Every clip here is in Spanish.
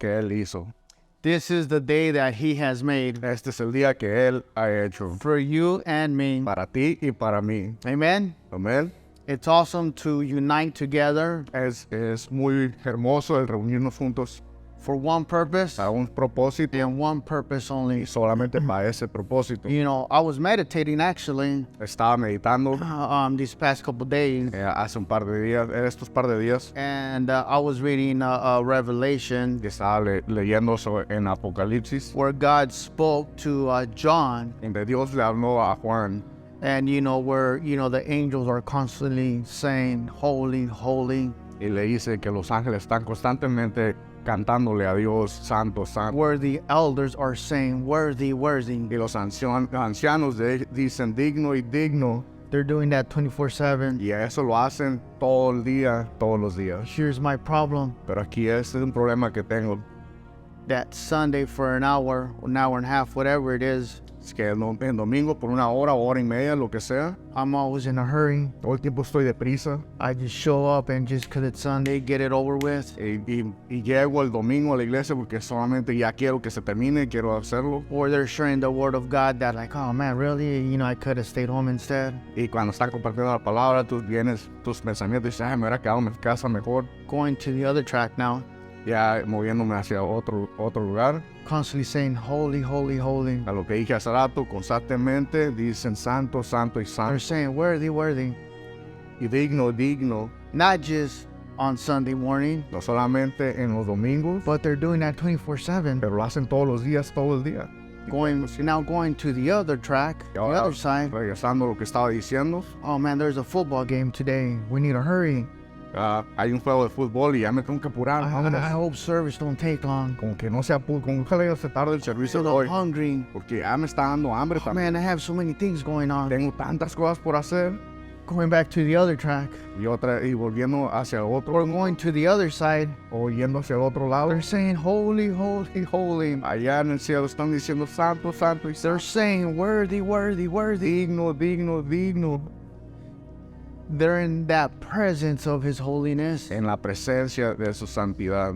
que Él hizo. This is the day that He has made Este es el día que Él ha hecho for you and me. para ti y para mí. Amen. Amén. It's awesome to unite together Es muy hermoso el reunirnos juntos for one purpose para un propósito and one purpose y only. solamente para ese propósito. You know, I was meditating actually Estaba meditando these past couple days, hace un par de días, estos par de días, and I was reading Revelation, que estaba leyendo en Apocalipsis, where God spoke to John, donde Dios le habló a Juan. and where the angels are constantly saying, "Holy, holy." Y le dice que los ángeles están constantemente cantándole a Dios, santo, santo. Where the elders are saying, "Worthy, worthy." Y los ancianos dicen digno y digno. They're doing that 24/7. Y eso lo hacen todo el día, todos los días. Here's my problem. Pero aquí este es un problema que tengo. That Sunday for an hour and a half, whatever it is, Es que el domingo por una hora y media, lo que sea, I'm always in a hurry. todo el tiempo estoy deprisa. I just show up and just because it's Sunday, get it over with. Y llego el domingo a la iglesia porque solamente ya quiero que se termine, quiero hacerlo. Or they're sharing the word of God that like, oh man, really? I could have stayed home instead. Y cuando están compartiendo la palabra, tú vienes tus pensamientos y dices, me hubiera quedado en mi casa mejor. Going to the other track now, Ya moviéndome hacia otro lugar. constantly saying, holy, holy, holy. A lo que dije hace rato, constantemente dicen santo, santo y They're santo. saying, worthy, worthy. Y digno, digno. Not just on Sunday morning, No solamente en los domingos, but they're doing that 24/7. pero lo hacen todos los días, todo el día. Going to the other track, Y the ahora, other side. regresando a lo que estaba diciendo, Oh man, there's a football game today. We need to hurry. hay un juego de fútbol y ya me tengo que apurar. Vámonos. I hope service don't take long. Como que no se apure, como que ojalá se tarde el servicio I'm de hoy, hungry. porque ya me está dando hambre Oh, también. man, I have so many things going on. Tengo tantas cosas por hacer. Going back to the other track, Y volviendo hacia el otro, or going to the other side, o yendo hacia el otro lado. they're saying, holy, holy, holy. Allá en el cielo están diciendo santo, santo y They're santo. saying, worthy, worthy, worthy. Digno, digno, digno. They're in that presence of His holiness, En la presencia de su santidad.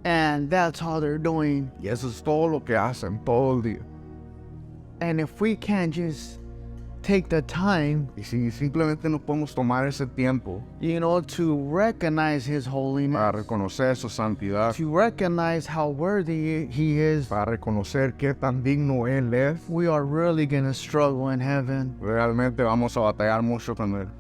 and that's all they're doing. Y eso es todo lo que hacen todo el día. And if we can't just take the time, Y si simplemente no podemos tomar ese tiempo to recognize His para holiness, reconocer su santidad, to recognize how worthy He is, para reconocer qué tan digno Él es, we are really going to struggle in heaven. realmente vamos a batallar mucho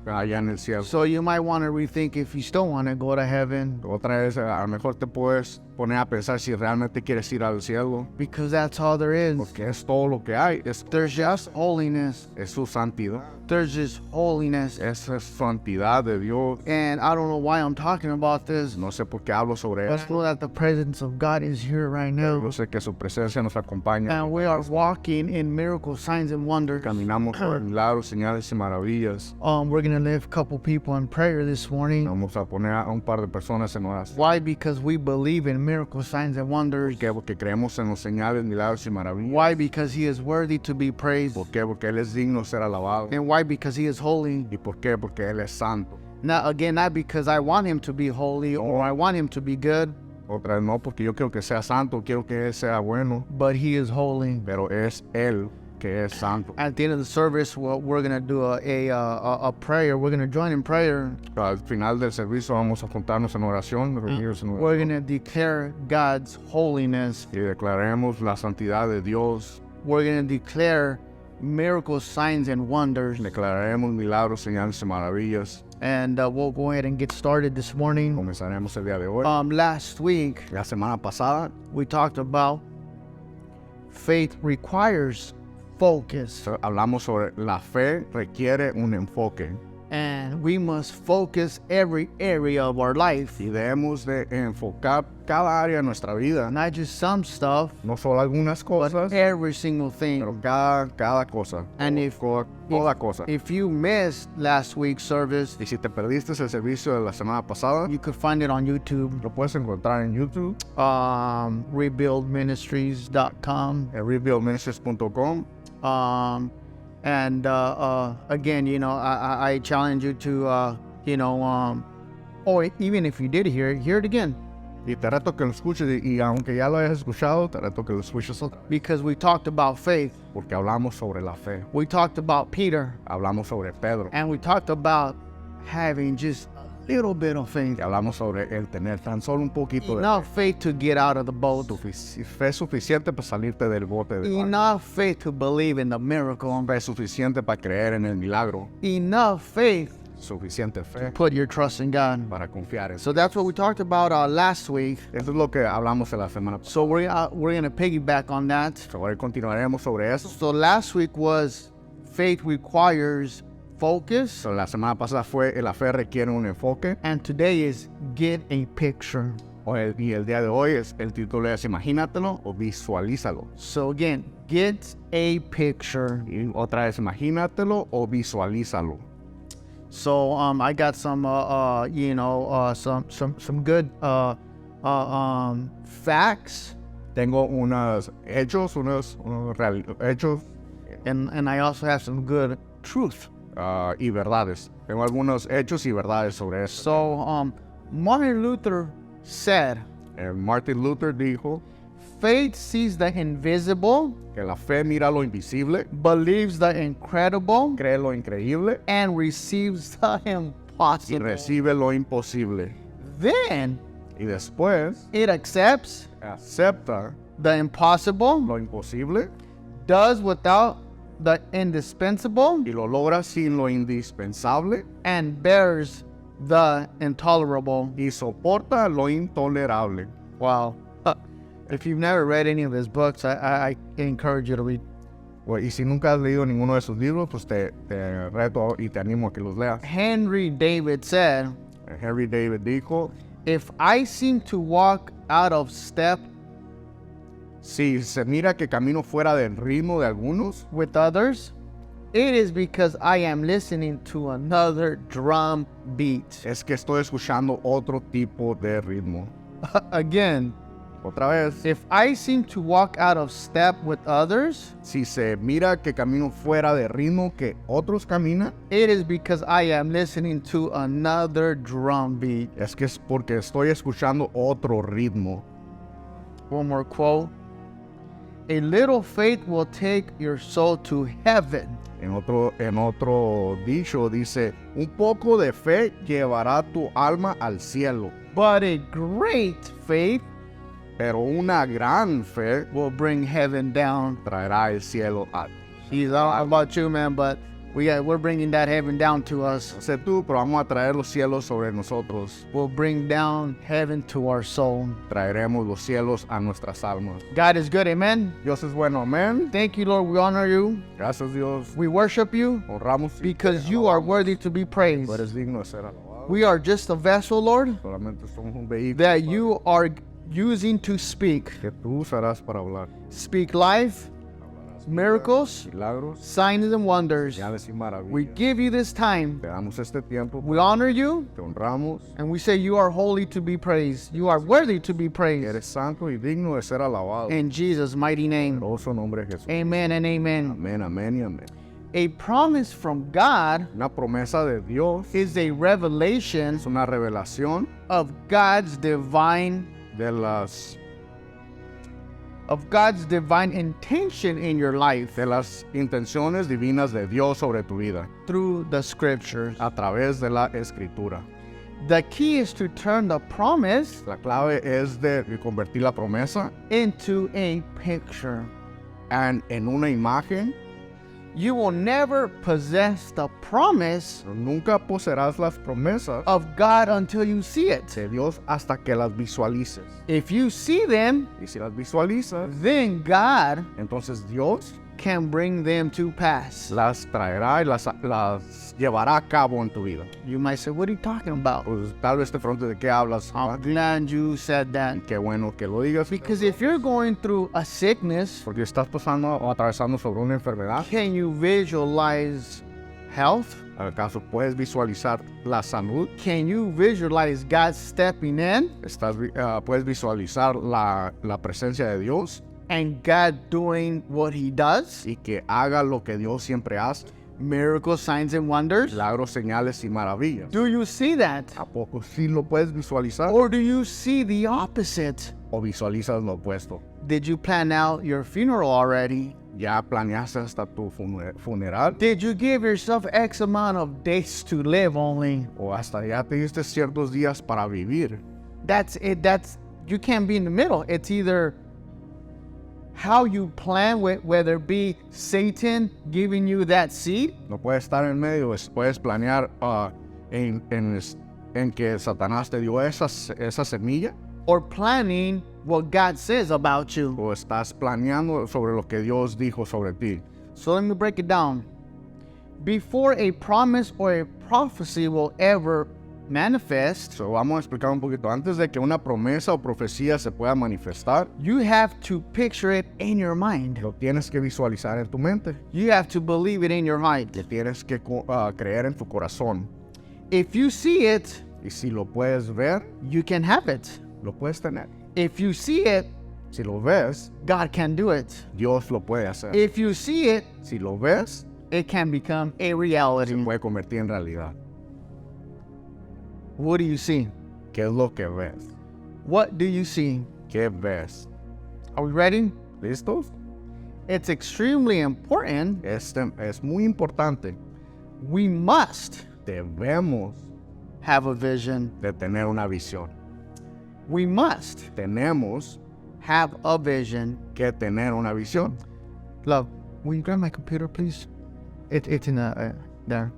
allá en el cielo. So you might want to rethink if you still want to go to heaven, Otra vez, a lo mejor te puedes poner a pensar si realmente quieres ir al cielo, because that's all there is. porque es todo lo que hay, There's just holiness. es su santidad, There's just holiness. esa es santidad de Dios. And I don't know why I'm talking about this, No sé por qué hablo sobre but I eso. know that the presence of God is here right now. Yo sé que su presencia nos acompaña. And we are walking in miracles, signs, and wonders. Caminamos por milagros, señales y maravillas. We're going to lift a couple people in prayer this morning. Vamos a poner a un par de personas en oración. Why? Because we believe in miracles, signs, and wonders. ¿Por qué? Porque creemos en los señales, milagros y maravillas. Why? Because He is worthy to be praised. ¿Por qué? Porque Él es digno de ser alabado. And why? Because He is holy. ¿Y por qué? Porque Él es santo. Not because I want Him to be holy or I want Him to be good, Otra vez no, porque yo quiero que sea santo, quiero que Él sea bueno, but He is holy. pero es Él que es santo. At the end of the service, we're going to do a prayer. We're going to join in prayer. Al final del servicio vamos a juntarnos en oración, reunirnos en We're oración going to declare God's holiness. y declaremos la santidad de Dios. We're going to declare miracles, signs, and wonders. Declararemos milagros, señales y maravillas. And we'll go ahead and get started this morning. Comenzaremos el día de hoy. Last week, La semana pasada we talked about faith requires focus. hablamos sobre la fe requiere un enfoque And we must focus every area of our life. y debemos de enfocar cada área de nuestra vida, Not just some stuff, no solo algunas but cosas, every single pero thing. cada cosa, And if toda cosa. if you missed last week's service, Y si te perdiste el servicio de la semana pasada, you could find it on YouTube, lo puedes encontrar en YouTube, ReBuildMinistries.com. en ReBuildMinistries.com. And again, I challenge you to, or even if you did hear it again. Y te reto que lo escuches y aunque ya lo hayas escuchado, te reto que lo escuches otra vez. because we talked about faith. Porque hablamos sobre la fe, We talked about Peter, hablamos sobre Pedro, and we talked about having just a little bit of faith. y hablamos sobre el tener tan solo un poquito de Enough faith to get out of the boat. fe suficiente para salirte del bote de barco. Enough faith to believe in the miracle. Fe suficiente para creer en el milagro, Enough faith suficiente fe to put your trust in God. para confiar en So that's what we talked about last week. Eso es lo que hablamos en la semana pasada. So we're gonna piggyback on that. Ahora continuaremos sobre eso. So last week was faith requires focus, So, la semana pasada fue la fe requiere un enfoque and today is get a picture. y el día de hoy el título es Imagínatelo o Visualízalo. So again, get a picture. Y otra vez Imagínatelo o Visualízalo. So I got some some good facts, Tengo unos hechos, hechos and I also have some good truth. y verdades. Tengo algunos hechos y verdades sobre eso. So Martin Luther said, Martin Luther dijo faith sees the invisible, que la fe mira lo invisible, believes the incredible, cree lo increíble and receives the y impossible. recibe lo imposible. Then Y después it accepts acepta the impossible, lo imposible does without the indispensable, y lo logra sin lo indispensable and bears the intolerable. y soporta lo intolerable. Wow. If you've never read any of his books, I encourage you to read. Bueno, y si nunca has leído ninguno de sus libros, pues te reto y te animo a que los leas. Henry David said, Henry David dijo, if I seem to walk out of step si se mira que camino fuera del ritmo de algunos, with others, it is because I am listening to another drum beat. es que estoy escuchando otro tipo de ritmo. Again, Otra vez, if I seem to walk out of step with others, si se mira que camino fuera de ritmo que otros caminan, it is because I am listening to another drum beat. es que es porque estoy escuchando otro ritmo. One more quote. A little faith will take your soul to heaven, En otro dicho dice, un poco de fe llevará tu alma al cielo, but a great faith pero una gran fe will bring heaven down. traerá el cielo a ti. He's all about you, man, but we're bringing that heaven down to us. No sé tú, pero vamos a traer los cielos sobre nosotros. We'll bring down heaven to our soul. Traeremos los cielos a nuestras almas. God is good, amen. Dios es bueno, amén. Thank you, Lord. We honor you. Gracias, Dios. We worship you Honramos because you are worthy to be praised. Tú eres digno de ser alabado. We are just a vessel, Lord, Solamente somos un vehículo that you are using to speak. que tú usarás para hablar. Speak life, miracles, Milagros, signs, and wonders. señales y maravillas. We give you this time. Te damos este tiempo, We honor you, te honramos. and we say you are holy to be praised. You are worthy to be praised. Eres santo y digno de ser alabado. In Jesus' mighty name. Poderoso nombre de Jesús. Amen and amen. Amén, amén y amén. A promise from God Una promesa de Dios is a revelation es una revelación of God's divine intention in your life de las intenciones divinas de Dios sobre tu vida through the scriptures. a través de la escritura. The key is to turn the promise La clave es de convertir la promesa into a picture. en una imagen. You will never possess the promise Pero nunca poseerás las promesas of God until you see it. de Dios hasta que las visualices. If you see them, Y si las visualizas, then God entonces Dios can bring them to pass. las traerá y las llevará a cabo en tu vida. You might say, what are you talking about? Pues tal vez te preguntes de qué hablas. I'm glad you said that. Qué bueno que lo digas. Because if you're going through a sickness, Porque estás pasando o atravesando sobre una enfermedad. can you visualize health? ¿Acaso puedes visualizar la salud? Can you visualize God stepping in Puedes visualizar la presencia de Dios and God doing what he does? y que haga lo que Dios siempre hace. Miracles, signs, and wonders. milagros, señales y maravillas. Do you see that? ¿A poco sí lo puedes visualizar? Or do you see the opposite? ¿O visualizas lo opuesto? Did you plan out your funeral already? ¿Ya planeaste hasta tu funeral? Did you give yourself X amount of days to live only? ¿O hasta ya te diste ciertos días para vivir? That's it. You can't be in the middle. It's either how you plan, whether it be Satan giving you that seed, No puedes estar en medio, puedes planear en que Satanás te dio esa semilla, or planning what God says about you. o estás planeando sobre lo que Dios dijo sobre ti. So let me break it down. Before a promise or a prophecy will ever manifest, So, vamos a explicar un poquito. Antes de que una promesa o profecía se pueda manifestar, you have to picture it in your mind. lo tienes que visualizar en tu mente. You have to believe it in your heart. Lo tienes que creer en tu corazón. If you see it, Y si lo puedes ver, you can have it. lo puedes tener. If you see it, Si lo ves, God can do it. Dios lo puede hacer. If you see it, Si lo ves, it can become a se reality. puede convertir en realidad. What do you see? ¿Qué es lo que ves? What do you see? ¿Qué ves? Are we ready? ¿Listos? It's extremely important. Es muy importante. We must Debemos have a vision. de tener una visión. We must Tenemos have a vision. que tener una visión. Love, will you grab my computer, please? It's in there.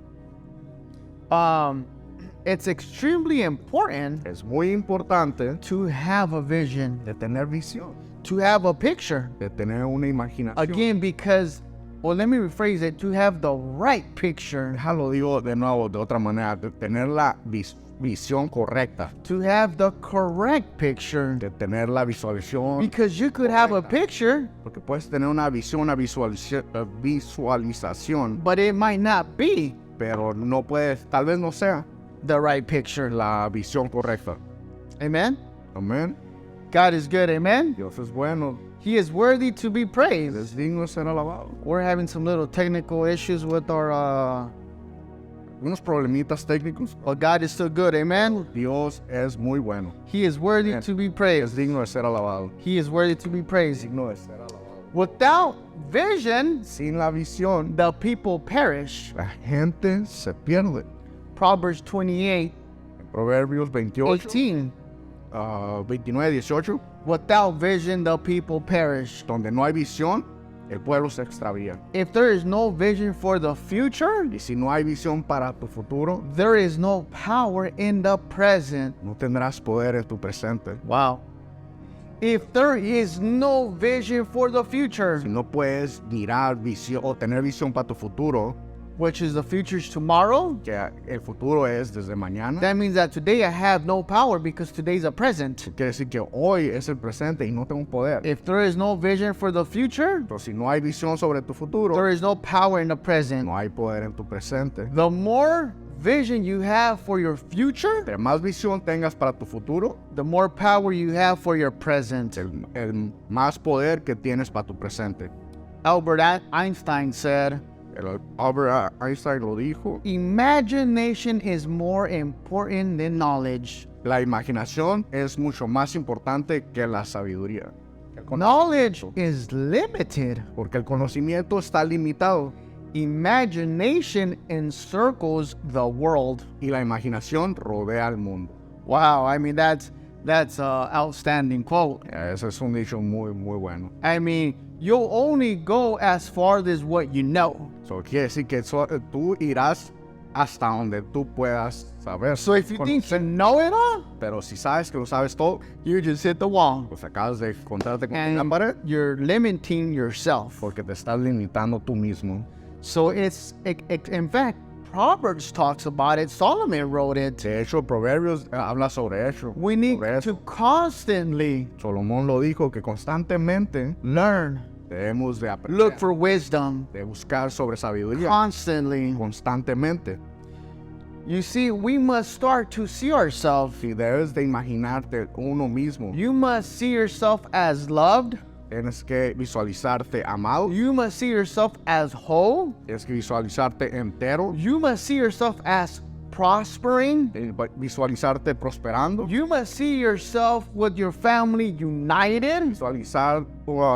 It's extremely important Es muy importante to have a vision, de tener visión, to have a picture. de tener una imaginación. Again, because, well, let me rephrase it, to have the right picture, Déjalo digo de nuevo, de otra manera, de tener la visión correcta, to have the correct picture. de tener la visualización. Because you could have a picture, Porque puedes tener una visión, una visualización, but it might not be pero no puedes, tal vez no sea the right picture. la visión correcta. Amen? Amén. God is good, amen? Dios es bueno, He is worthy to be praised. es digno de ser alabado. We're having some little technical issues with our, Unos problemitas técnicos. but God is still good, amen? Dios es muy bueno. He is worthy Amen. to be Es praised. digno de ser alabado. He is worthy to be praised. Digno de ser alabado. Without vision, Sin la visión, the people perish. la gente se pierde. Proverbs 28, En Proverbios 28, 18. 29, 18, Without vision, the people perish. donde no hay visión, el pueblo se extravía. If there is no vision for the future, Y si no hay visión para tu futuro, there is no power in the present. no tendrás poder en tu presente. Wow. If there is no vision for the future, Si no puedes mirar visión o tener visión para tu futuro, which is the future's tomorrow, que el futuro es desde mañana, that means that today I have no power because today's a present. quiere decir que hoy es el presente y no tengo poder. If there is no vision for the future, Pero si no hay visión sobre tu futuro, there is no power in the present. no hay poder en tu presente. The more vision you have for your future, Entre más visión tengas para tu futuro, the more power you have for your present. el más poder que tienes para tu presente. Albert Einstein said, Albert Einstein lo dijo, imagination is more important than knowledge. la imaginación es mucho más importante que la sabiduría. Knowledge is limited. Porque el conocimiento está limitado Imagination encircles the world. y la imaginación rodea al mundo. Wow, I mean that's an outstanding quote. Ese es un dicho muy, muy bueno. I mean, you'll only go as far as what you know. So, quiere decir que tú irás hasta donde tú puedas saber. So if you think you know it all, Pero si sabes que lo sabes todo, you just hit the wall. pues acabas de encontrarte con And la pared you're limiting yourself. porque te estás limitando tú mismo. So in fact, Proverbs talks about it. Solomon wrote it. De hecho, Proverbios habla sobre eso. We need sobre eso. to constantly Salomón lo dijo que constantemente learn, debemos de aprender, look for wisdom, de buscar sobre sabiduría constantly. constantemente. You see, we must start to see ourselves. Si debes de imaginarte uno mismo, You must see yourself as loved, Tienes que visualizarte amado. You must see yourself as whole. Tienes que visualizarte entero. You must see yourself as prospering. Visualizarte prosperando. You must see yourself with your family united. Visualizar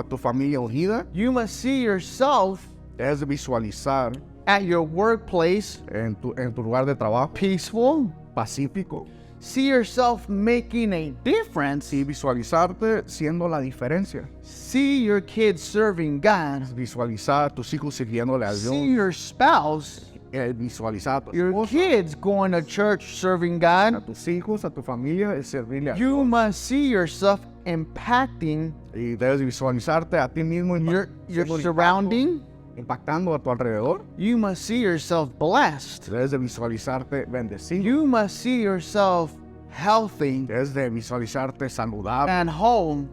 tu familia unida. You must see yourself Debes de visualizar at your workplace en tu lugar de trabajo peaceful. pacífico. See yourself making a difference. Y visualizarte siendo la diferencia. See your kids serving God. Visualizar a tus hijos sirviéndole a See Dios. your spouse, Visualizar a tu your esposa, kids going to church serving a God. tus hijos, a tu familia, es servirle a You Dios. must see yourself impacting Y debes visualizarte a ti mismo your siendo surrounding. impactando a tu alrededor. You must see yourself blessed. Debes de visualizarte bendecido. You must see yourself healthy Debes de visualizarte saludable and whole.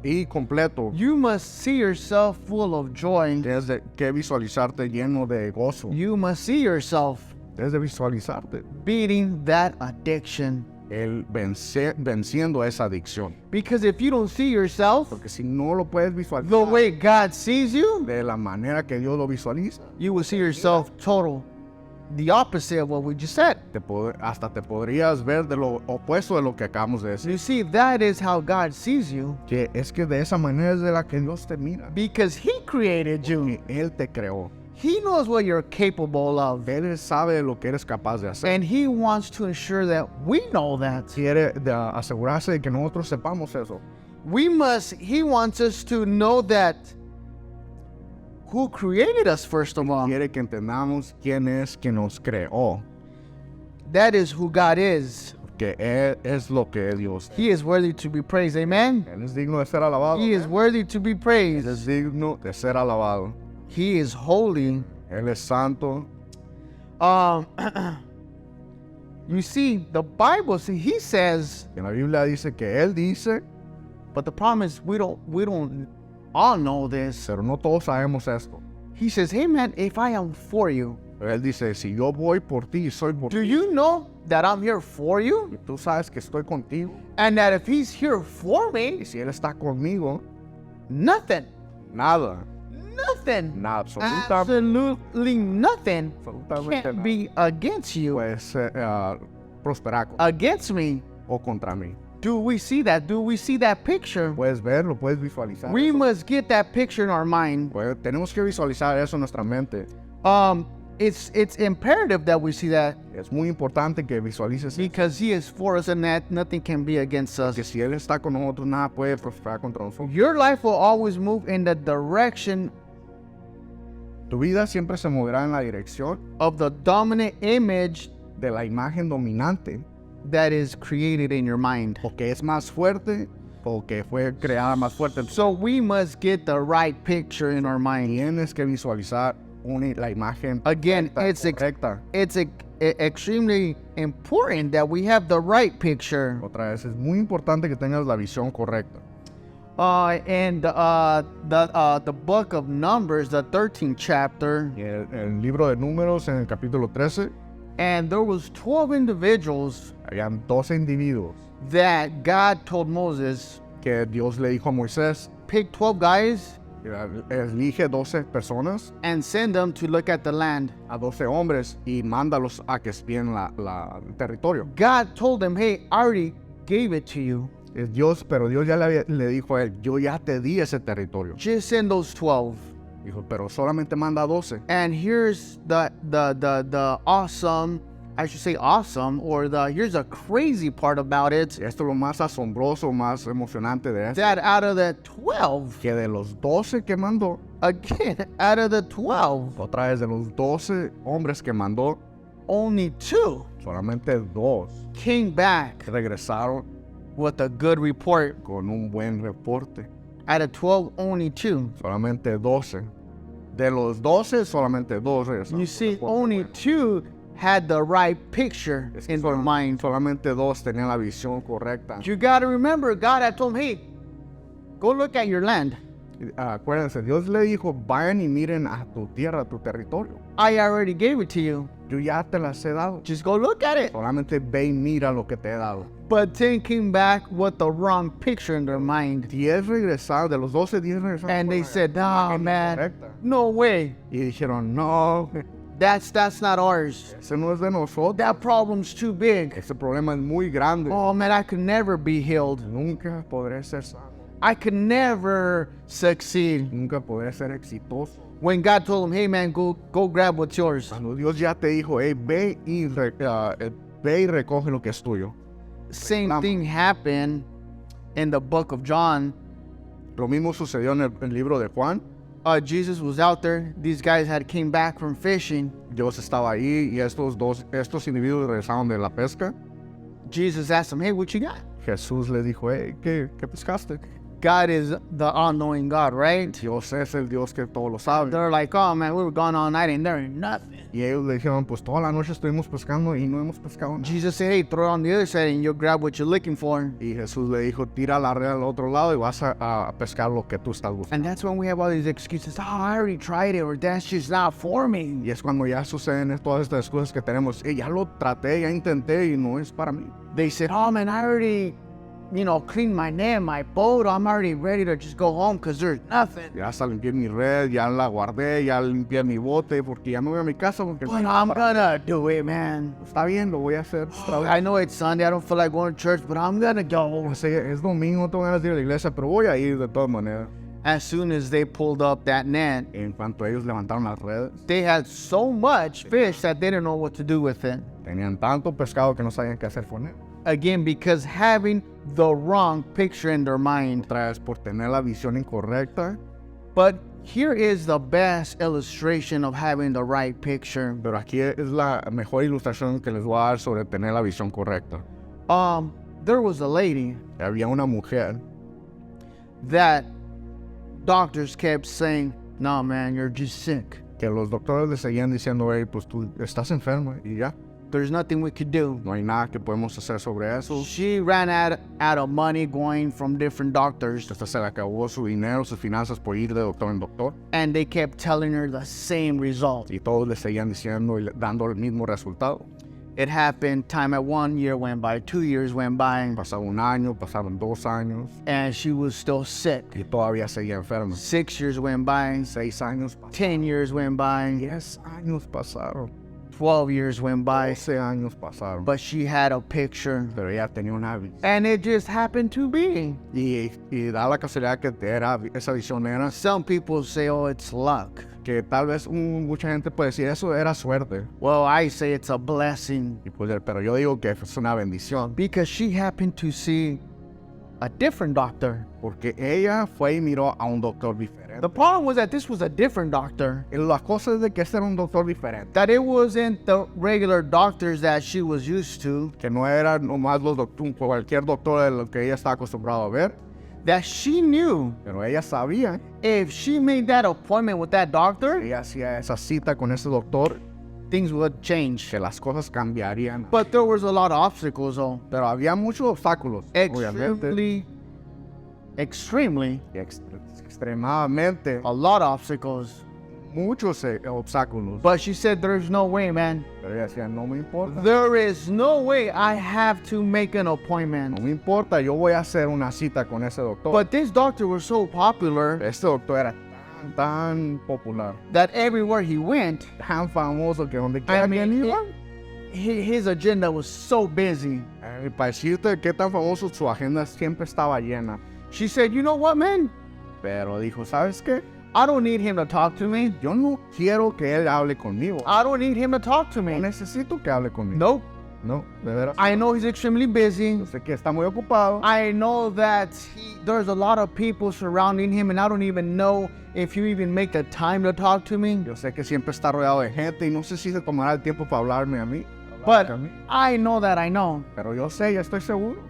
y completo. You must see yourself full of joy. Debes de que visualizarte lleno de gozo. You must see yourself Debes de visualizarte beating that addiction. venciendo esa adicción. Because if you don't see yourself Porque si no lo puedes the visualizar way God sees you, de la manera que Dios lo visualiza, you will see yourself total the opposite of what we just said. hasta te podrías ver de lo opuesto de lo que acabamos de decir. You see, that is how God sees you Que es que de esa manera es de la que Dios te mira. because He created you. Que Él te creó. He knows what you're capable of. Él sabe lo que eres capaz de hacer. And He wants to ensure that we know that. Quiere asegurarse de que nosotros sepamos eso. He wants us to know that who created us, first of all. Quiere que entendamos quién es que nos creó. That is who God is. Que Él es lo que es Dios. He is worthy to be praised. Amen. Él es digno de ser alabado. He is worthy to be Él praised. es digno de ser alabado. He is holy. Él es santo. You see, the Bible, He says, En la Biblia dice que Él dice, but the problem is we don't all know this. pero no todos sabemos esto. He says, hey man, if I am for you, Pero Él dice, si yo voy por ti, soy por do ti. you know that I'm here for you? Y tú sabes que estoy contigo. And that if He's here for Y me, si Él está conmigo, nothing, nada, nothing, nada, absolutely nothing absolutamente can't nada be against you, puede prosperar against me. o contra mí. Do we see that? Do we see that picture? Puedes verlo, puedes visualizar. We eso. must get that picture in our mind. Tenemos que visualizar eso en nuestra mente. It's imperative that we see that Es muy importante que visualices eso, because He is for us and that nothing can be against us. que si Él está con nosotros, nada puede prosperar contra nosotros. Your life will always move in the direction Tu vida siempre se moverá en la dirección of the dominant image de la imagen dominante, that is created in your mind. o que es más fuerte, o que fue creada más fuerte. So we must get the right picture in our mind. Tienes que visualizar la imagen Again, correcta. it's extremely important that we have the right picture. Otra vez, es muy importante que tengas la visión correcta. And the book of Numbers, the 13th chapter, Y el libro de Números, en el capítulo 13, and there was 12 individuals habían 12 individuos that God told Moses, que Dios le dijo a Moisés, pick 12 guys elige 12 personas, and send them to look at the land. a 12 hombres, y mándalos a que espíen el territorio. God told them, hey, I already gave it to you. Es Dios, pero Dios ya le dijo a él, yo ya te di ese territorio. Just send those 12. Dijo, pero solamente manda a 12. And here's the awesome, I should say awesome, or here's a crazy part about it, Y esto es lo más asombroso, más emocionante de esto, that out of the 12, que de los 12 que mandó, again, out of the 12, otra vez de los 12 hombres que mandó, only 2 solamente 2 came back regresaron with a good report. con un buen reporte. Out of 12, only 2. Solamente 12. De los 12, solamente 2 regresaron. You see, con reporte only bueno. 2 had the right picture Es que in their mind. solamente 2 tenían la visión correcta. You got to remember, God had told him, hey, go look at your land. Acuérdense, Dios le dijo, vayan y miren a tu tierra, a tu territorio. I already gave it to you. Yo ya te las he dado. Just go look at it. Solamente ve y mira lo que te he dado. But 10 came back with the wrong picture in their mind. 10 regresaron, de los 12, 10 regresaron. And they con la said, nah, imagen man, incorrecta. no way. Y dijeron, no, That's not ours. ese no es de nosotros. That problem's too big. Ese problema es muy grande. Oh man, I could never be healed. Nunca podré ser sano. I could never succeed. Nunca podré ser exitoso. When God told him, hey man, go grab what's yours. Cuando Dios ya te dijo, hey, ve y recoge lo que es tuyo. Same thing happened in the book of John. Lo mismo sucedió en el libro de Juan. Jesus was out there. These guys had came back from fishing. Dios estaba ahí y estos individuos regresaron de la pesca. Jesus asked them, hey, what you got? Jesús le dijo, hey, ¿qué pescaste? God is the all-knowing God, right? Dios es el Dios que todo lo sabe. They're like, oh man, we were gone all night and there ain't nothing. Y ellos le dijeron, pues toda la noche estuvimos pescando y no hemos pescado nada. Jesus said, hey, throw it on the other side and you'll grab what you're looking for. Y Jesús le dijo, tira la red al otro lado y vas a pescar lo que tú estás buscando. And that's when we have all these excuses. Oh, I already tried it, or that's just not for me. Y es cuando ya suceden todas estas cosas que tenemos. Ya lo traté, ya intenté y no es para mí. They said, oh man, I already, cleaned my net, my boat. I'm already ready to just go home because there's nothing. Ya hasta limpié mi red, ya la guardé, ya limpié mi bote porque ya me voy a mi casa. Porque But I'm gonna do it, man. Está bien, lo voy a hacer. I know it's Sunday. I don't feel like going to church, but I'm gonna go. O sea, es domingo, no tengo ganas de ir a la iglesia, pero voy a ir de todas maneras. As soon as they pulled up that net, En cuanto ellos levantaron las redes, they had so much fish that they didn't know what to do with it. tenían tanto pescado que no sabían qué hacer con él. Again, because having the wrong picture in their mind. Otra vez por tener la visión incorrecta. But here is the best illustration of having the right picture. Pero aquí es la mejor ilustración que les voy a dar sobre tener la visión correcta. There was a lady Había una mujer that doctors kept saying, no man, you're just sick. que los doctores le seguían diciendo, hey, pues tú estás enferma y ya. There's nothing we could do. No hay nada que podemos hacer sobre eso. She ran out of money going from different doctors. Hasta se le acabó su dinero, sus finanzas por ir de doctor en doctor. And they kept telling her the same result. Y todos le seguían diciendo y dando el mismo resultado. It happened time at 1 year went by, 2 years went by, Pasaba un año, pasaron 2 años and she was still sick. y todavía seguía enferma. 6 years went by, 6 años pasaron. 10 years went by, 10 años pasaron. 12 years went by, 12 años pasaron. but she had a picture. Pero ella tenía una visión. And it just happened to be. Y da la casualidad que esa visión era Some people say, oh, it's luck. que tal vez mucha gente puede decir eso era suerte. Well, I say it's a blessing Y pues, pero yo digo que es una bendición. because she happened to see a different doctor. Porque ella fue y miró a un doctor diferente. The problem was that this was a different doctor, Y la cosa es de que este era un doctor diferente. that it wasn't the regular doctors that she was used to, Que no era nomás cualquier doctor de lo que ella está acostumbrado a ver. that she knew Pero ella sabía. if she made that appointment with that doctor, Ella hacía esa cita con ese doctor. things would change. Que las cosas cambiarían. But there was a lot of obstacles, though. Pero había muchos obstáculos. Obviamente. Extremely, Y extremadamente. a lot of obstacos. Muchos obstáculos. But she said, there's no way, man. Pero ella decía, no me importa. There is no way I have to make an No appointment. me importa, yo voy a hacer una cita con ese doctor. But this doctor was so popular Este doctor era tan popular, that everywhere he went, tan famoso que donde I quiera que mean, él iba. his agenda was so busy. Para decirte qué tan famoso, su agenda siempre estaba llena. She said, you know what, man? Pero dijo, ¿sabes qué? I don't need him to talk to me. Yo no quiero que él hable conmigo. I don't need him to talk to No me. necesito que hable conmigo. Nope. No, de veras. I know he's extremely busy. Yo sé que está muy ocupado. I know that there's a lot of people surrounding him, and I don't even know if you even make the time to talk to me. Yo sé que siempre está rodeado de gente y no sé si se tomará el tiempo para hablarme a mí. But a mí. I know that I know Pero yo sé, ya estoy seguro,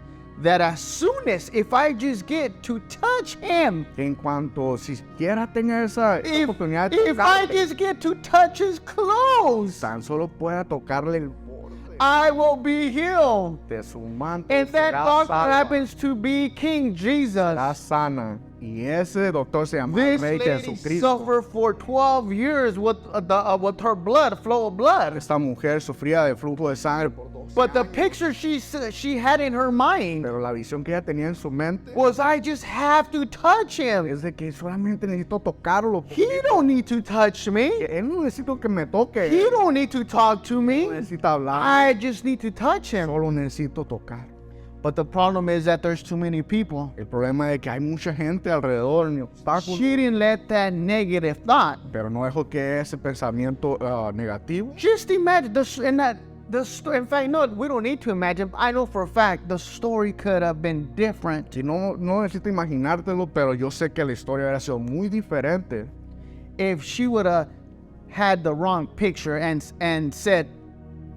that as soon as if I just get to touch him, que en cuanto siquiera tenga esa oportunidad de if I tocarle, just get to touch his clothes, tan solo pueda tocarle el borde I will be healed. de su manto, And that será doctor salva, happens to be King Jesus. será sana. Y ese doctor se llama This Rey lady Jesucristo. suffered for 12 years with her blood, flow of blood. Esta mujer sufría de flujo de sangre por 12 But the años. picture she had in her mind Pero la visión que ella tenía en su mente was, I just have to touch him. es de que solamente necesito tocarlo. He don't need to touch me. Él no necesita que me toque. He don't need to talk to No me. necesita hablar. I just need to touch him. Solo necesito tocar. But the problem is that there's too many people. El problema es que hay mucha gente alrededor, ni obstáculos. She didn't let that negative thought. Pero no dejo que ese pensamiento negativo. Just imagine in fact, no, we don't need to imagine. I know for a fact the story could have been different Si no necesito imaginártelo, pero yo sé que la historia hubiera sido muy diferente. if she would have had the wrong picture and said,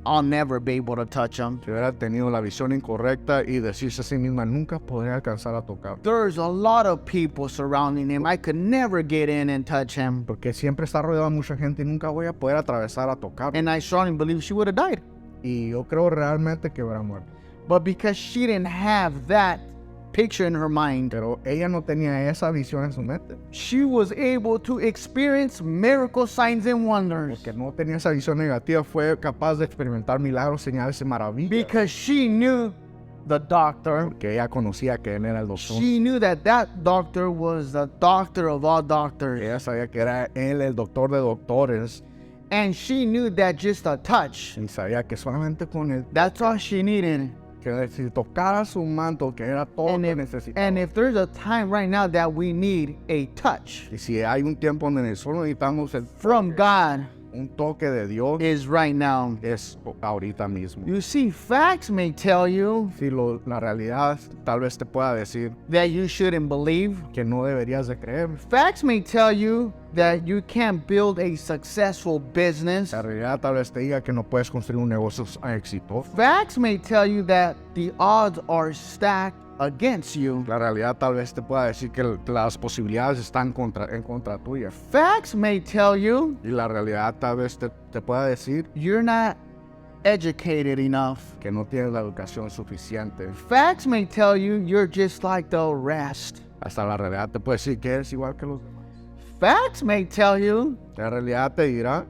I'll never be able to touch him. Si hubiera tenido la visión incorrecta y decirse a sí misma, nunca podré alcanzar a tocar. There's a lot of people surrounding him. I could never get in and touch him. Porque siempre está rodeado de mucha gente y nunca voy a poder atravesar a tocar. And I strongly believe she would have died. Y yo creo realmente que hubiera muerto. But because she didn't have that picture in her mind, Pero ella no tenía esa visión en su mente. she was able to experience miracle signs and wonders. Porque no tenía esa visión negativa, fue capaz de experimentar milagros, señales y maravillas. Because she knew the doctor. Porque ella conocía que él era el doctor. She knew that doctor was the doctor of all doctors. Ella sabía que era él el doctor de doctores. And she knew that just a touch, Y sabía que solamente con él, that's all she needed. que si tocara su manto, que era todo And lo que if, necesitaba. and if there's a time right now that we need a touch Y si hay un tiempo donde solo necesitamos from God, un toque de Dios, is right now. es ahorita mismo. You see, facts may tell you Si la realidad tal vez te pueda decir that you shouldn't believe. que no deberías de creer. Facts may tell you that you can't build a successful business. La realidad tal vez te diga que no puedes construir un negocio exitoso. Facts may tell you that the odds are stacked against you. La realidad tal vez te pueda decir que las posibilidades están en contra tuya. Facts may tell you Y la realidad tal vez te pueda decir you're not educated enough. que no tienes la educación suficiente. Facts may tell you you're just like the rest. Hasta la realidad te puede decir que eres igual que los demás. Facts may tell you, La realidad te dirá,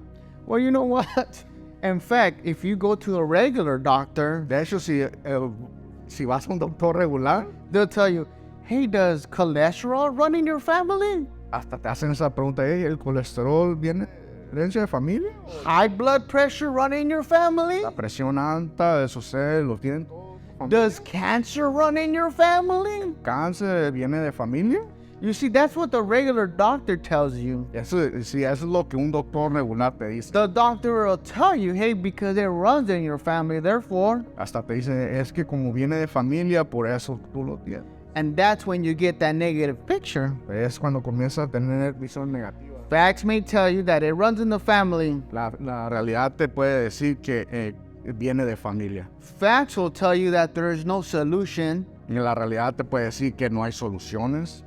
well, you know what? In fact, if you go to a regular doctor, de hecho, si vas a un doctor regular, they'll tell you, hey, does cholesterol run in your family? hasta te hacen esa pregunta, "Hey, ¿el colesterol viene de herencia de familia? High blood pressure run in your family? La presión alta, eso sé, lo tienen todos. Does cancer run in your family? ¿Cáncer viene de familia? You see, that's what the regular doctor tells you. Sí, eso es lo que un doctor regular te dice. The doctor will tell you, hey, because it runs in your family, therefore. Hasta te dice, es que como viene de familia, por eso tú lo tienes. And that's when you get that negative picture. Es cuando comienzas a tener visión negativa. Facts may tell you that it runs in the family. La realidad te puede decir que viene de familia. Facts will tell you that there is no solution Y la realidad te puede decir que no hay soluciones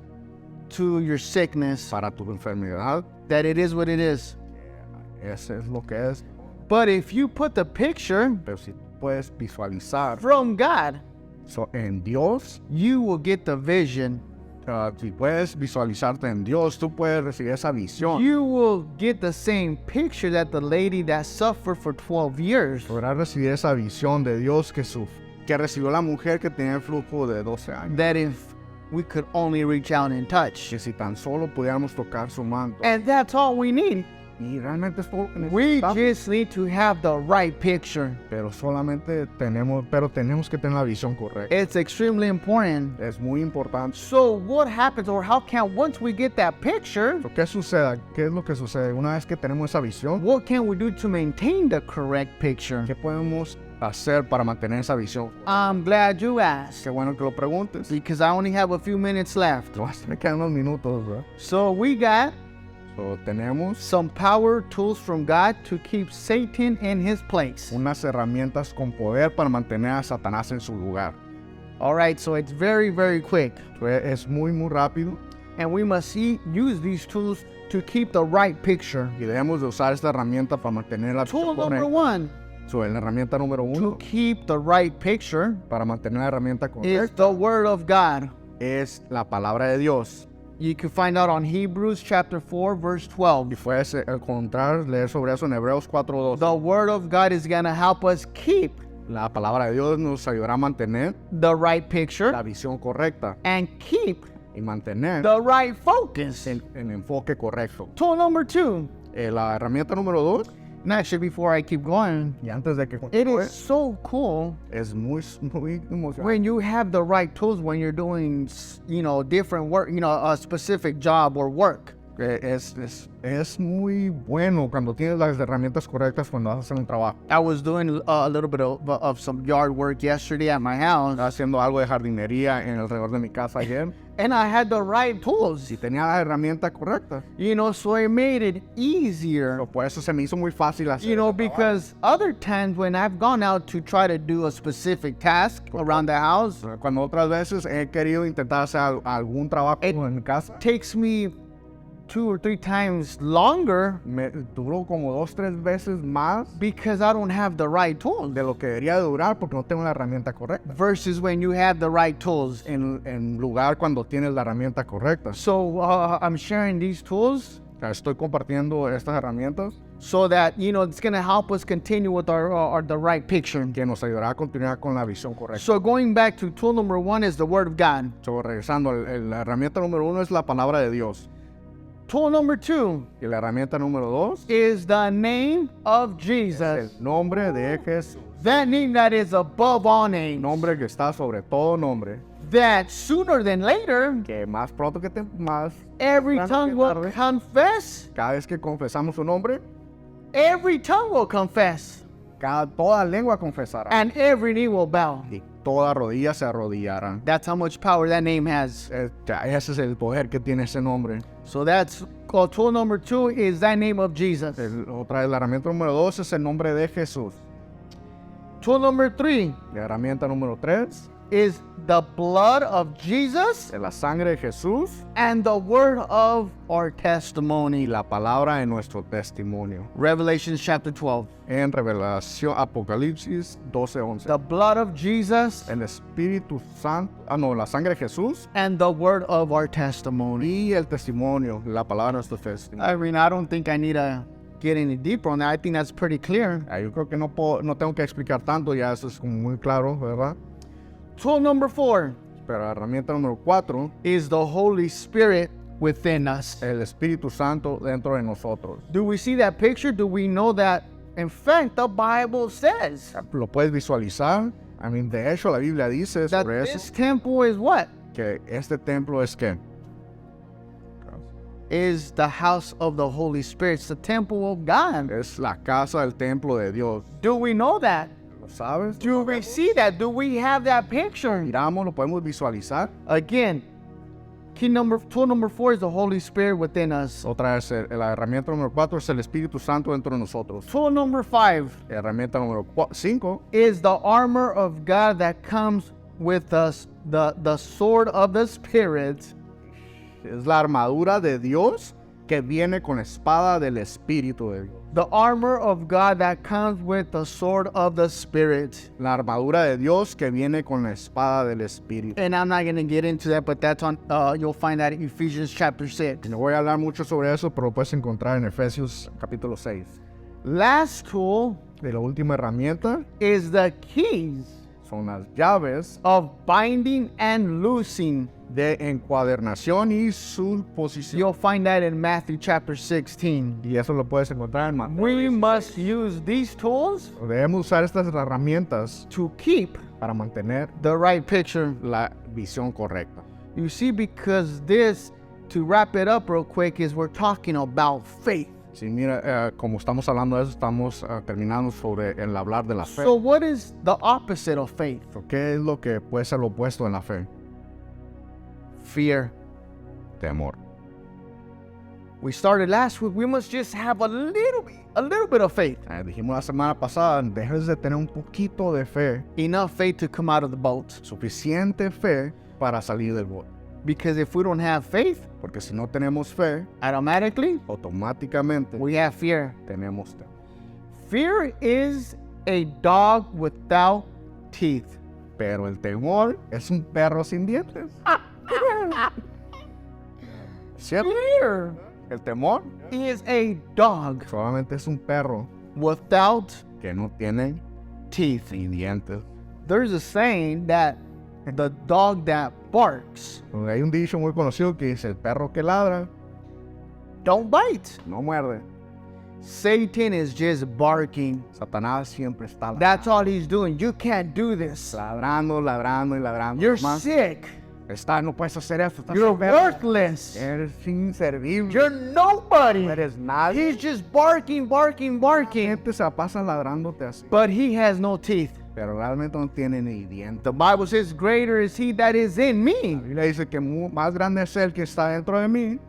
to your sickness, para tu enfermedad. that it is what it is. Eso es lo que es. But if you put the picture Pero si puedes visualizar from God, en Dios, you will get the vision. si puedes visualizarte en Dios, tú puedes recibir esa visión. You will get the same picture that the lady that suffered for 12 years. Podrás recibir esa visión de Dios que recibió la mujer que tenía el flujo de 12 años. That if we could only reach out and touch. Que si tan solo pudiéramos tocar su manto. And that's all we need. Y realmente es todo lo que We necesitamos. just need to have the right picture. Pero tenemos que tener la visión correcta. It's extremely important. Es muy importante. So what happens, or how can, once we get that picture, ¿Qué sucede? ¿Qué es lo que sucede? Una vez que tenemos esa visión, what can we do to maintain the correct picture? ¿qué podemos hacer para mantener esa visión? I'm glad you asked, Qué bueno que lo preguntes. because I only have a few minutes left. Me quedan unos minutos, ¿verdad? So we got Tenemos some power tools from God to keep Satan in his place. unas herramientas con poder para mantener a Satanás en su lugar. All right, so it's very, very quick. Es muy rápido And we must use these tools to keep the right picture. y debemos de usar esta herramienta para mantener la Tool visión number correcta. one, La herramienta número to uno keep the right picture, para mantener la herramienta is correcta the Word of God. es la palabra de Dios. You can find out on Hebrews chapter 4, verse 12. Y puedes encontrar, leer sobre eso en Hebreos 4:12. The word of God is going to help us keep La palabra de Dios nos ayudará a mantener the right picture la visión correcta and keep y mantener the right focus. el enfoque correcto. Tool number 2. La herramienta número 2, And actually, before I keep going, y antes de que it continúe, is so cool es muy emocionante. when you have the right tools when you're doing, different work, a specific job or work. Es muy bueno cuando tienes las herramientas correctas cuando vas a hacer un trabajo. I was doing a little bit of some yard work yesterday at my house, Estaba haciendo algo de jardinería en alrededor de mi casa ayer and I had the right tools, y tenía la herramienta correcta. so it made it easier, Pero por eso se me hizo muy fácil hacer. because other times when I've gone out to try to do a specific task around the house, Cuando otras veces he querido intentar hacer algún trabajo en mi casa, takes me 2 or 3 times longer me duró como 2-3 veces más because I don't have the right tools. de lo que debería durar porque no tengo la herramienta correcta. Versus when you have the right tools. En lugar cuando tienes la herramienta correcta. So I'm sharing these tools Estoy compartiendo estas herramientas so that it's going to help us continue with the right picture. que nos ayudará a continuar con la visión correcta. So going back to tool number 1 is the Word of God. So, regresando, la herramienta número 1 es la palabra de Dios. Tool number 2 Y la herramienta número 2 is the name of es Jesus. el nombre de Jesús. That name that is above all names. Nombre que está sobre todo nombre. That sooner than later, Que más pronto que más, every Claro tongue que will tarde. confess. cada vez que confesamos su nombre, Every tongue will confess. toda lengua confesará. And every knee will bow. Y toda rodilla se arrodillará. That's how much power that name has. Ese es el poder que tiene ese nombre. So that's called tool number 2 is that name of Jesus. Otra vez, la herramienta número 2 es el nombre de Jesús. Tool number 3 La herramienta número 3 is the blood of Jesus es la sangre de Jesús and the word of our y testimony. la palabra de nuestro testimonio. Revelation chapter 12. En Revelación, Apocalipsis 12:11. The blood of Jesus El Espíritu Santo, la sangre de Jesús and the word of our testimony. y el testimonio, la palabra de nuestro testimonio. I mean, I don't think I need to get any deeper on that. I think that's pretty clear. Yo creo que no tengo que explicar tanto, ya eso es como muy claro, ¿verdad? Tool number 4 Pero la herramienta número 4, is the Holy Spirit within us. el Espíritu Santo dentro de nosotros. Do we see that picture? Do we know that? In fact, the Bible says ¿Lo puedes visualizar? De hecho, la Biblia dice that sobre this eso, temple is what? que este templo es ¿qué? Is the house of the Holy Spirit. It's the temple of God. Es la casa del templo de Dios. Do we know that? ¿Lo sabes? Do we see that? Do we have that picture? Miramos, lo podemos visualizar. Again, tool number 4 is the Holy Spirit within us. Otra vez, la herramienta número 4 es el Espíritu Santo dentro de nosotros. Tool number 5 La herramienta número 5 is the armor of God that comes with us, the sword of the Spirit. es la armadura de Dios que viene con la espada del Espíritu de Dios. The armor of God that comes with the sword of the Spirit. La armadura de Dios que viene con la espada del Espíritu. And I'm not going to get into that, but that's on. You'll find that in Ephesians chapter 6. No voy a hablar mucho sobre eso, pero lo puedes encontrar en Efesios capítulo 6. Last tool De la última herramienta is the keys son las llaves of binding and loosing. de encuadernación y suposición. You'll find that in Matthew chapter 16. Y eso lo puedes encontrar en Mateo. We must use these tools Debemos usar estas herramientas to keep para mantener the right picture. la visión correcta. You see, because this, to wrap it up real quick, is we're talking about faith. Sí, mira, como estamos hablando de eso, estamos terminando sobre el hablar de la fe. So what is the opposite of faith? ¿Qué es lo que puede ser lo opuesto en la fe? Fear. Temor. We started last week. We must just have a little bit of faith. Dijimos la semana pasada, dejes de tener un poquito de fe, Enough faith to come out of the boat. suficiente fe para salir del bote. Because if we don't have faith, Porque si no tenemos fe, automatically automáticamente we have fear. tenemos temor. Fear is a dog without teeth. Pero el temor es un perro sin dientes. ¿Cierto? Fear El temor is a dog solamente es un perro without que no tiene teeth. ni dientes. There's a saying that the dog that barks Hay un dicho muy conocido que dice, el perro que ladra don't bite. no muerde. Satan is just barking. Satanás siempre está That's all he's doing. You can't do this. ladrando, ladrando y ladrando. You're Más, sick. no puedes hacer eso. Estás You're enfermo. worthless. Eres inservible. You're nobody. No eres nadie. He's just barking, barking, barking. Gente se la pasa ladrándote así. But he has no teeth. Pero realmente no tiene ni dientes. The Bible says, greater is he that is in La me Biblia dice que más grande es el que está dentro de mí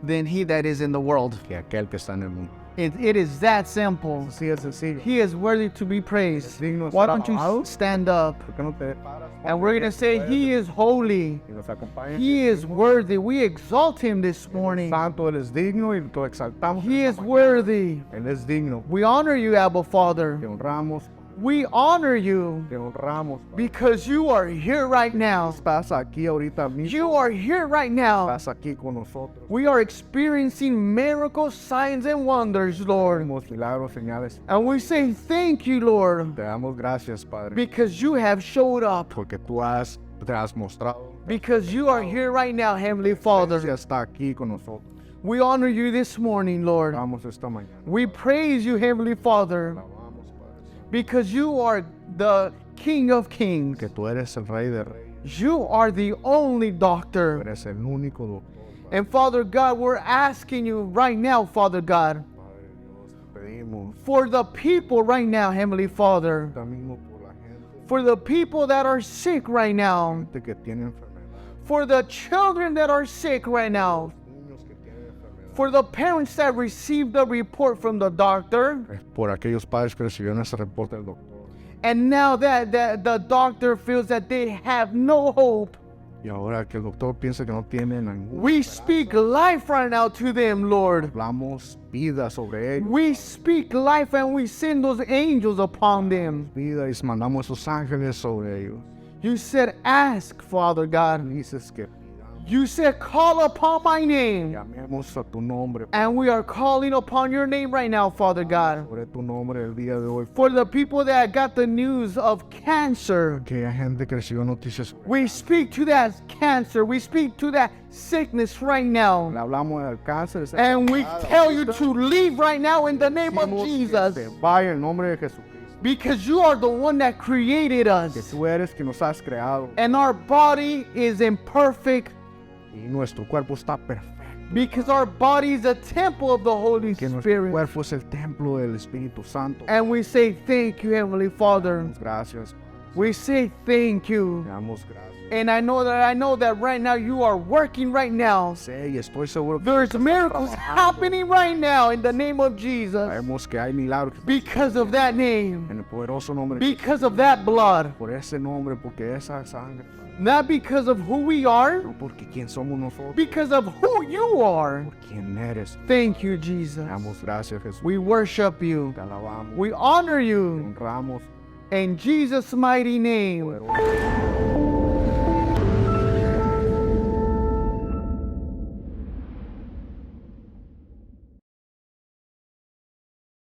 than he that is in the world. que aquel que está en el mundo. It is that simple. Así es sencillo. He is worthy to be praised. Digno de Why ser don't you alabado. stand up? ¿Por qué no te paras? And we're going to say, he is holy. Y nos acompaña. He is worthy. We exalt him this morning. Santo, Él es digno y lo exaltamos. He is worthy. Él es digno. We honor you, Abba Father. Te honramos, We honor you te honramos. because you are here right now. Estás aquí ahorita mismo. You are here right now. Estás aquí con nosotros. We are experiencing miracles, signs, and wonders, Lord. Tenemos milagros, señales. And we say thank you, Lord, Te damos gracias, Padre, because you have showed up. porque tú te has mostrado. Because you are here right now, Heavenly Father. Gracias, está aquí con nosotros. We honor you this morning, Lord. Vamos esta mañana. We praise you, Heavenly Father, Alabamos, Padre, because you are the King of Kings. que tú eres el Rey de Reyes. You are the only Tú doctor. eres el único doctor. And Father God, we're asking you right now, Father God, Padre Dios, te pedimos for the people right now, Heavenly Father, también por la gente for the people that are sick right now, que tiene enfermedad, for the children that are sick right now, niños que tienen enfermedad, for the parents that received the report from the doctor, por aquellos padres que recibieron ese reporte del doctor. and now that the doctor feels that they have no hope, Y ahora que el doctor piensa que no tiene ningún, we speak life right now to them, Lord. hablamos vida sobre ellos, We speak life and we send those angels upon them. vida y mandamos esos ángeles sobre ellos. You said, ask, Father God. Dices que You said, call upon my name. llamemos a tu nombre, And we are calling upon your name right now, Father God. sobre tu nombre el día de hoy. For the people that got the news of cancer, Que hay gente que recibió noticias. we speak to that cancer. We speak to that sickness right now. Le hablamos del cáncer. esa And we enfermedad, tell you ahorita. to leave right now in the name of Decimos que Jesus. se vaya en nombre de Jesucristo. Because you are the one that created Que us. tú eres que nos has creado. And our body is in perfect, Y nuestro cuerpo está perfecto. because our body is a temple of the Holy Que nuestro Spirit. cuerpo es el templo del Espíritu Santo. And we say thank you, Heavenly Father. Damos gracias. We say thank you. Te damos gracias. And I know that right now you are working right now. Sé y estoy seguro que There's miracles happening right now in the name of Jesus. sabemos que hay milagros Because of that name. en el poderoso nombre. Because of that blood. Por ese nombre, porque esa sangre. Not because of who we are. No porque quién somos nosotros. Because of who you are. Por quién eres. Thank you, Jesus. Te damos gracias, Jesús. We worship you. Te alabamos. We honor Te you. honramos. In Jesus' mighty name. Poderoso.